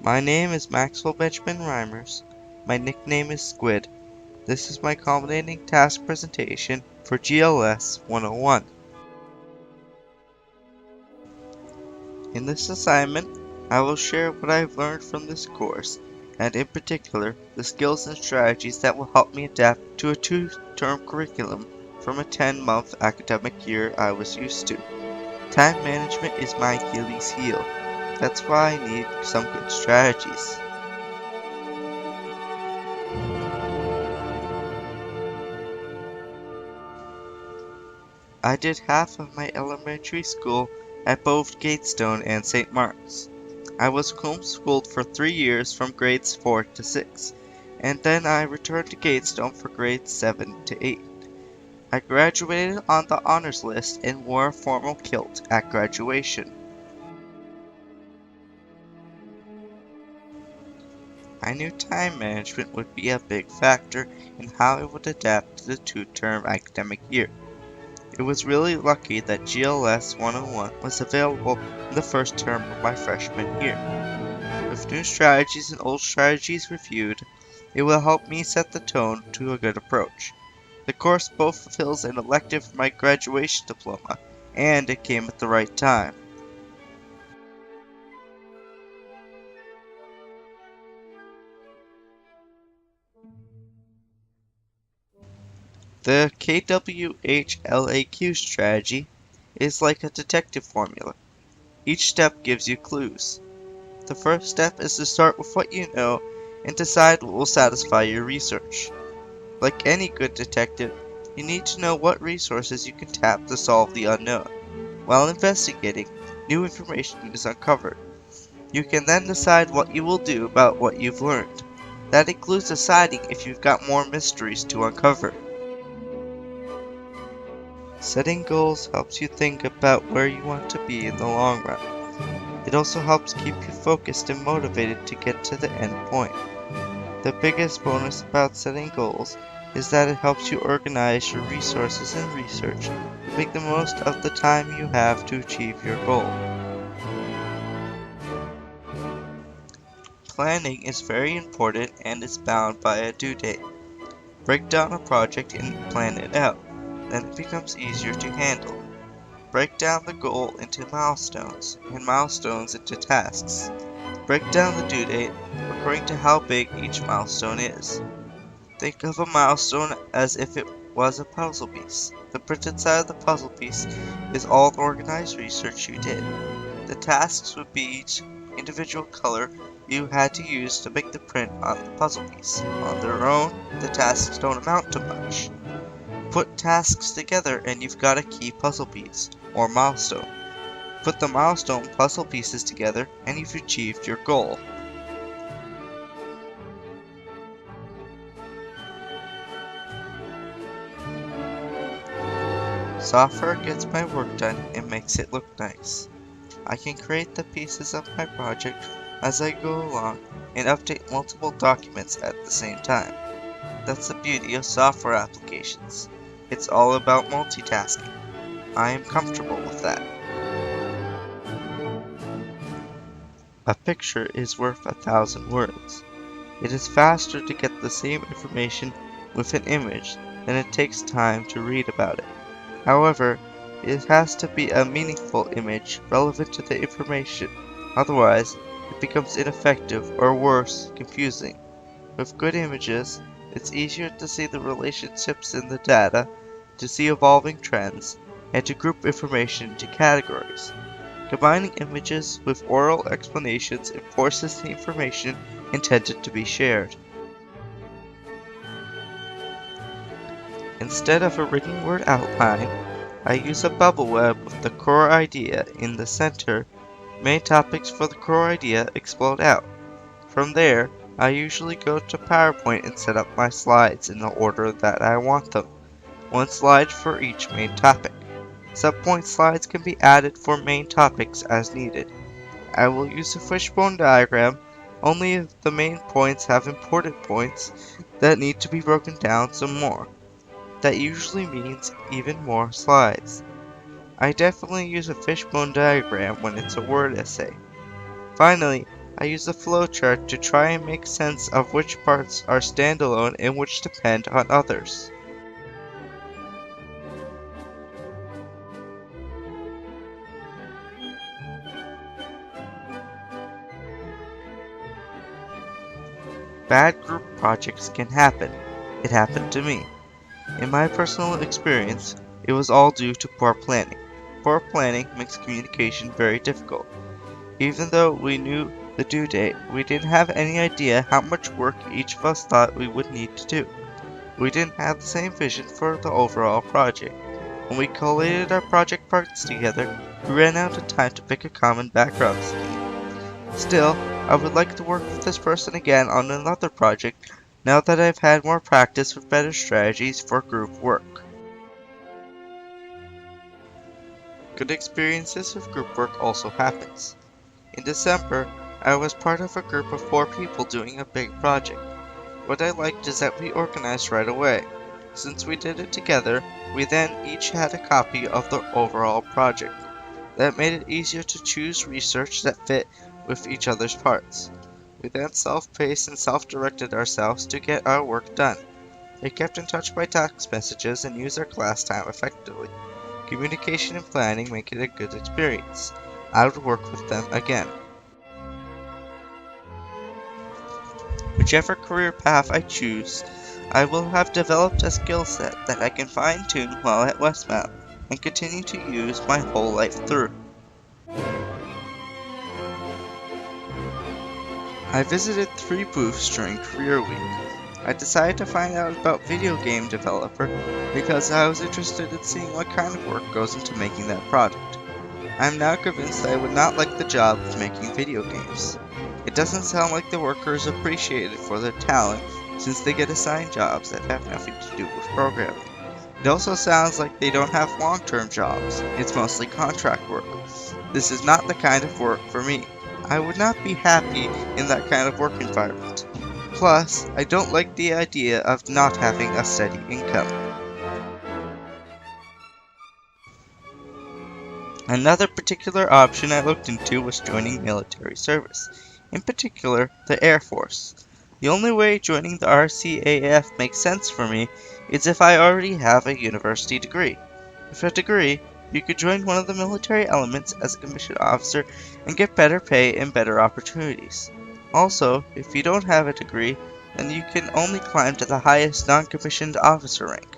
My name is Maxwell Benjamin Reimers. My nickname is Squid. This is my culminating task presentation for GLS 101. In this assignment, I will share what I have learned from this course, and in particular, the skills and strategies that will help me adapt to a 2-term curriculum from a 10-month academic year I was used to. Time management is my Achilles heel. That's why I need some good strategies. I did half of my elementary school at both Gatestone and St. Mark's. I was homeschooled for 3 years from grades 4 to 6, and then I returned to Gatestone for grades 7 to 8. I graduated on the honors list and wore a formal kilt at graduation. I knew time management would be a big factor in how I would adapt to the 2-term academic year. It was really lucky that GLS 101 was available in the first term of my freshman year. With new strategies and old strategies reviewed, it will help me set the tone to a good approach. The course both fulfills an elective for my graduation diploma, and it came at the right time. The KWH-LAQ strategy is like a detective formula. Each step gives you clues. The first step is to start with what you know and decide what will satisfy your research. Like any good detective, you need to know what resources you can tap to solve the unknown. While investigating, new information is uncovered. You can then decide what you will do about what you've learned. That includes deciding if you've got more mysteries to uncover. Setting goals helps you think about where you want to be in the long run. It also helps keep you focused and motivated to get to the end point. The biggest bonus about setting goals is that it helps you organize your resources and research to make the most of the time you have to achieve your goal. Planning is very important and is bound by a due date. Break down a project and plan it out. Then it becomes easier to handle. Break down the goal into milestones, and milestones into tasks. Break down the due date according to how big each milestone is. Think of a milestone as if it was a puzzle piece. The printed side of the puzzle piece is all the organized research you did. The tasks would be each individual color you had to use to make the print on the puzzle piece. On their own, the tasks don't amount to much. Put tasks together and you've got a key puzzle piece, or milestone. Put the milestone puzzle pieces together and you've achieved your goal. Software gets my work done and makes it look nice. I can create the pieces of my project as I go along and update multiple documents at the same time. That's the beauty of software applications. It's all about multitasking. I am comfortable with that. A picture is worth 1,000 words. It is faster to get the same information with an image than it takes time to read about it. However, it has to be a meaningful image relevant to the information, otherwise it becomes ineffective or worse, confusing. With good images, it's easier to see the relationships in the data, to see evolving trends, and to group information into categories. Combining images with oral explanations enforces the information intended to be shared. Instead of a written word outline, I use a bubble web with the core idea in the center. Main topics for the core idea explode out. From there, I usually go to PowerPoint and set up my slides in the order that I want them. One slide for each main topic. Subpoint slides can be added for main topics as needed. I will use a fishbone diagram only if the main points have important points that need to be broken down some more. That usually means even more slides. I definitely use a fishbone diagram when it's a word essay. Finally, I use a flowchart to try and make sense of which parts are standalone and which depend on others. Bad group projects can happen. It happened to me. In my personal experience, it was all due to poor planning. Poor planning makes communication very difficult. Even though we knew the due date, we didn't have any idea how much work each of us thought we would need to do. We didn't have the same vision for the overall project. When we collated our project parts together, we ran out of time to pick a common background scheme. Still, I would like to work with this person again on another project now that I've had more practice with better strategies for group work. Good experiences with group work also happens. In December, I was part of a group of 4 people doing a big project. What I liked is that we organized right away. Since we did it together, we then each had a copy of the overall project. That made it easier to choose research that fit with each other's parts. We then self-paced and self-directed ourselves to get our work done. We kept in touch by text messages and used our class time effectively. Communication and planning make it a good experience. I would work with them again. Whichever career path I choose, I will have developed a skill set that I can fine-tune while at Westmount and continue to use my whole life through. I visited 3 booths during Career Week. I decided to find out about video game developer because I was interested in seeing what kind of work goes into making that product. I am now convinced that I would not like the job of making video games. It doesn't sound like the workers are appreciated for their talent since they get assigned jobs that have nothing to do with programming. It also sounds like they don't have long-term jobs. It's mostly contract work. This is not the kind of work for me. I would not be happy in that kind of work environment. Plus, I don't like the idea of not having a steady income. Another particular option I looked into was joining military service, in particular the Air Force. The only way joining the RCAF makes sense for me is if I already have a university degree. With a degree, you could join one of the military elements as a commissioned officer and get better pay and better opportunities. Also, if you don't have a degree, then you can only climb to the highest non-commissioned officer rank.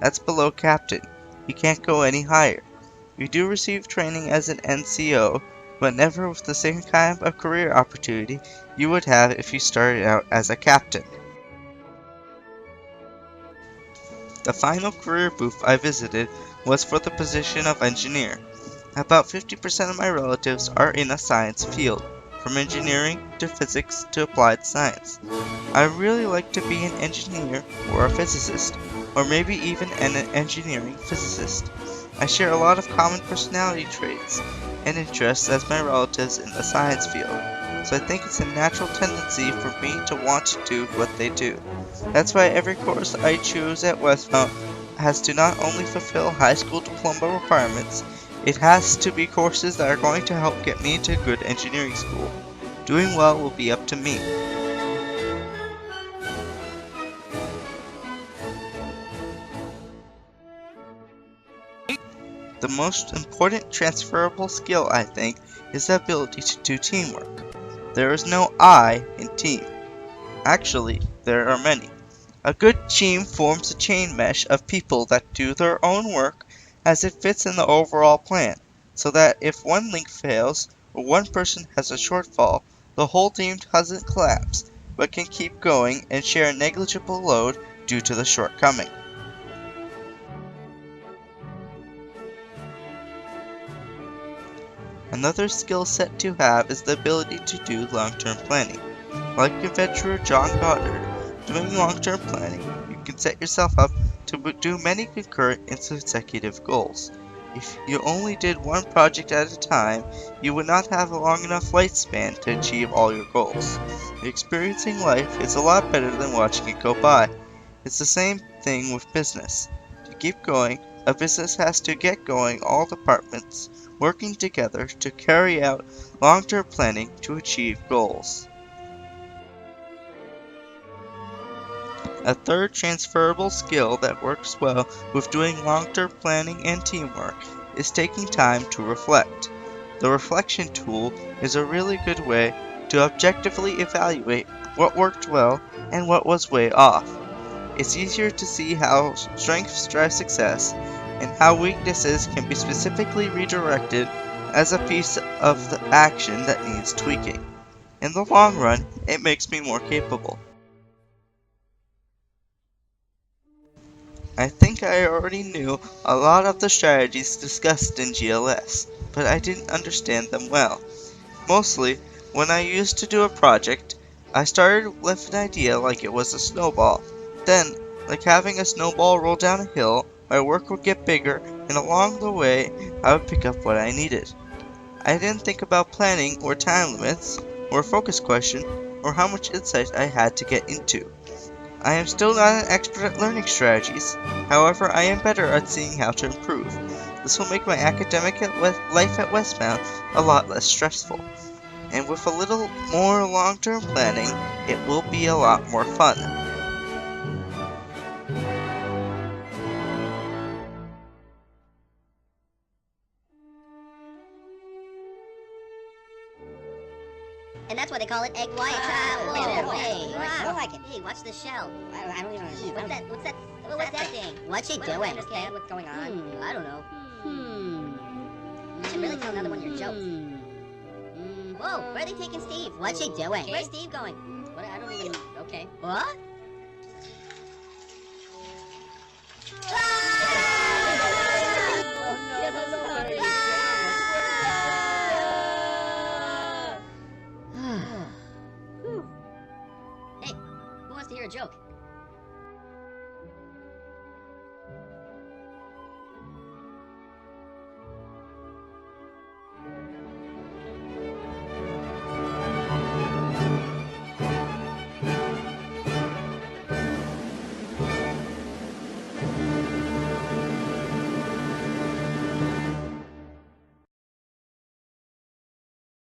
That's below captain. You can't go any higher. You do receive training as an NCO, but never with the same kind of career opportunity you would have if you started out as a captain. The final career booth I visited was for the position of engineer. About 50% of my relatives are in a science field, from engineering to physics to applied science. I really like to be an engineer or a physicist, or maybe even an engineering physicist. I share a lot of common personality traits and interests as my relatives in the science field, so I think it's a natural tendency for me to want to do what they do. That's why every course I choose at Westmount has to not only fulfill high school diploma requirements, it has to be courses that are going to help get me into good engineering school. Doing well will be up to me. The most important transferable skill, I think, is the ability to do teamwork. There is no I in team. Actually, there are many. A good team forms a chain mesh of people that do their own work as it fits in the overall plan, so that if one link fails or one person has a shortfall, the whole team doesn't collapse, but can keep going and share a negligible load due to the shortcoming. Another skill set to have is the ability to do long-term planning. Like adventurer John Goddard, doing long-term planning, you can set yourself up to do many concurrent and consecutive goals. If you only did one project at a time, you would not have a long enough lifespan to achieve all your goals. Experiencing life is a lot better than watching it go by. It's the same thing with business. To keep going, A business has to get going, all departments working together to carry out long-term planning to achieve goals. A third transferable skill that works well with doing long-term planning and teamwork is taking time to reflect. The reflection tool is a really good way to objectively evaluate what worked well and what was way off. It's easier to see how strengths drive success and how weaknesses can be specifically redirected as a piece of the action that needs tweaking. In the long run, it makes me more capable. I think I already knew a lot of the strategies discussed in GLS, but I didn't understand them well. Mostly, when I used to do a project, I started with an idea like it was a snowball. Then, like having a snowball roll down a hill, my work would get bigger, and along the way, I would pick up what I needed. I didn't think about planning or time limits, or a focus question, or how much insight I had to get into. I am still not an expert at learning strategies, however I am better at seeing how to improve. This will make my academic life at Westbound a lot less stressful, and with a little more long-term planning, it will be a lot more fun. And that's why they call it egg white. Whoa, Hey, I don't like it. Hey, watch the shell. I don't even understand. What's that thing? What's she I don't doing? understand What's going on? I don't know. You should really tell another one your jokes. Whoa, where are they taking Steve? What's she doing? Where's Steve going? What? I don't even. Okay. What? Hey, who wants to hear a joke?